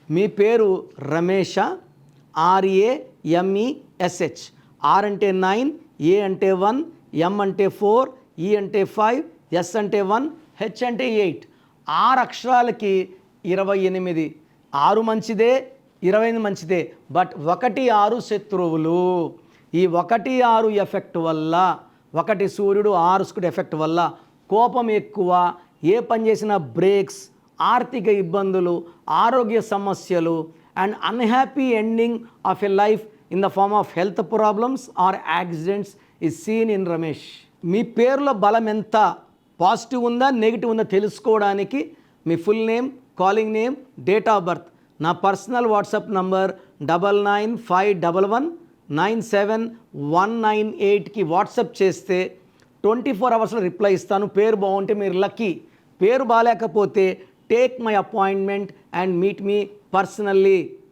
మీ పేరు రమేష, RAMESH. Are అంటే 9, ఏ అంటే 1, ఎం అంటే 4, ఈ అంటే 5, ఎస్ అంటే 1, హెచ్ అంటే 8. 6 అక్షరాలకి 28. 6 మంచిదే, 28 మంచిదే. బట్ 1, 6 శత్రువులు. ఈ 1, 6 ఎఫెక్ట్ వల్ల, 1 సూర్యుడు 6 స్కుడ్ ఎఫెక్ట్ వల్ల కోపం ఎక్కువ, ఏ పని చేసినా బ్రేక్స్, ఆర్థిక ఇబ్బందులు, ఆరోగ్య సమస్యలు and unhappy ending of a life in the form of health problems or accidents is seen in Ramesh. మీ పేరులో బలం ఎంత పాజిటివ్ ఉందా నెగిటివ్ ఉందా తెలుసుకోవడానికి మీ full name, calling name, date of birth, నా పర్సనల్ వాట్సాప్ నంబర్ 9951971998కి వాట్సాప్ చేస్తే 24 అవర్స్లో రిప్లై ఇస్తాను. పేరు బాగుంటే మీరు లక్కీ, పేరు బాగాలేకపోతే take my appointment and meet me personally.